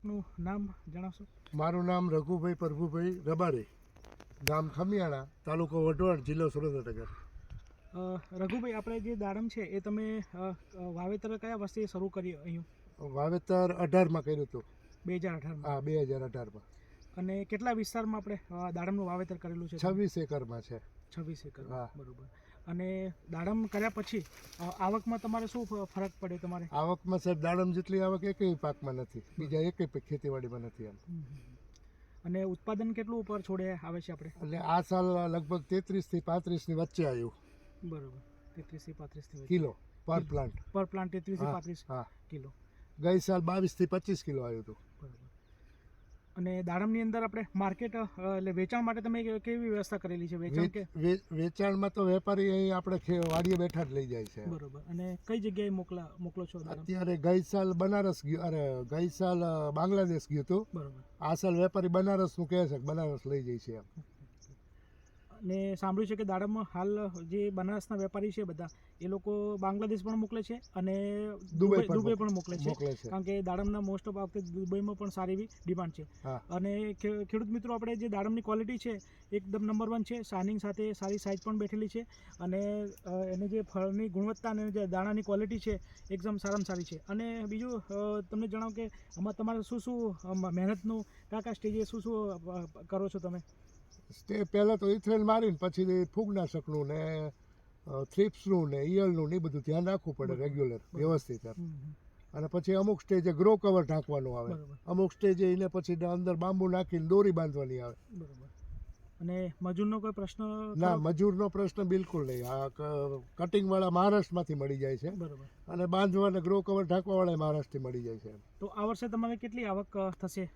આપનું નામ જણાવશો? મારું નામ રઘુભાઈ પ્રભુભાઈ રબારી, ગામ ખમિયાણા, તાલુકો વઢવાણ, જિલ્લો સુરેન્દ્રનગર. રઘુભાઈ, આપણે જે દાડમ છે એ તમે વાવેતર કયા વર્ષે શરૂ કર્યું અહીં? વાવેતર 18માં કર્યું હતું. 2018માં? હા, 2018માં. અને કેટલા વિસ્તારમાં આપણે દાડમનું વાવેતર કરેલું છે? 26 એકરમાં છે. 26 એકર. હા. બરોબર. અને દાડમ કર્યા પછી આવકમાં તમારે શું ફરક પડ્યો તમારે? આવકમાં સાહેબ દાડમ જેટલી આવક એકેય પાકમાં નથી, બીજા એકેય ખેતીવાડીમાં નથી એમ. અને ઉત્પાદન કેટલું ઉપર છોડે આવે છે આપણે? એટલે આ સાલ લગભગ 33 થી 35 ની વચ્ચે આવ્યું. બરોબર. 33 થી 35 કિલો પર પ્લાન્ટ. પર પ્લાન્ટ 33 થી 35 હા. કિલો. ગઈ સાલ 22 થી 25 કિલો આવ્યું હતું. બરોબર. અને દાડમની અંદર આપણે માર્કેટ એટલે વેચાણ માટે તમે કેવી વ્યવસ્થા કરેલી છે? વેચાણ કે વેચાણમાં તો વેપારી અહીં આપણે વાડીએ બેઠા જ લઈ જાય છે. બરોબર. અને કઈ જગ્યાએ મોકલો છો દાડમ? અત્યારે ગઈ સાલ બનારસ ગયું, અરે ગઈ સાલ બાંગ્લાદેશ ગયું હતું. બરોબર. આ સાલ વેપારી બનારસનું કહે છે કે બનારસ લઈ જાય છે એમ. અને સાંભળ્યું છે કે દાડમ હાલ જે બનારસના વેપારી છે બધા એ લોકો બાંગ્લાદેશ પણ મોકલે છે અને દુબઈ પણ મોકલે છે, કારણ કે દાડમના મોસ્ટ ઓફ વખતે દુબઈમાં પણ સારી એવી ડિમાન્ડ છે. અને ખેડૂત મિત્રો, આપણે જે દાડમની ક્વોલિટી છે એકદમ નંબર 1 છે, શાઇનિંગ સાથે સારી સાઇઝ પણ બેઠેલી છે અને એને જે ફળની ગુણવત્તા અને જે દાણાની ક્વોલિટી છે એકદમ સારામાં સારી છે. અને બીજું તમને જણાવો કે આમાં તમારે શું મહેનતનું કયા સ્ટેજે શું કરો છો તમે? પહેલાં તો ઇથ્રેલ મારીને પછી ફૂગનાશકનું ને થ્રિપ્સનું ને ઈયળનું ને એ બધું ધ્યાન રાખવું પડે રેગ્યુલર, વ્યવસ્થિત. અને પછી અમુક સ્ટેજે ગ્રો કવર ઢાંકવાનું આવે, અમુક સ્ટેજે એને પછી અંદર બાંબુ નાખીને દોરી બાંધવાની આવે. બરોબર. અને મજૂરનો કોઈ પ્રશ્ન? ના, મજૂરનો પ્રશ્ન બિલકુલ નહીં. આ કટિંગવાળા મહારાષ્ટ્રમાંથી મળી જાય છે. બરોબર. અને બાંધવા અને ગ્રો કવર ઢાંકવાવાળા મહારાષ્ટ્રથી મળી જાય છે. તો આ વર્ષે તમારે કેટલી આવક થશે?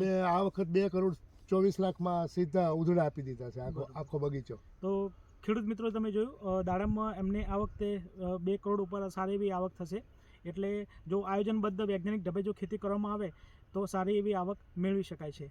મેં આ વખત 2 કરોડ 24 લાખમાં સીધા ઉધડા આપી દીધા છે, આખો બગીચો. તો ખેડૂત મિત્રો, તમે જોયું દાડમમાં એમને આ વખતે 2 કરોડ ઉપર સારી એવી આવક થશે. એટલે જો આયોજનબદ્ધ વૈજ્ઞાનિક ઢબે જો ખેતી કરવામાં આવે તો સારી એવી આવક મેળવી શકાય છે.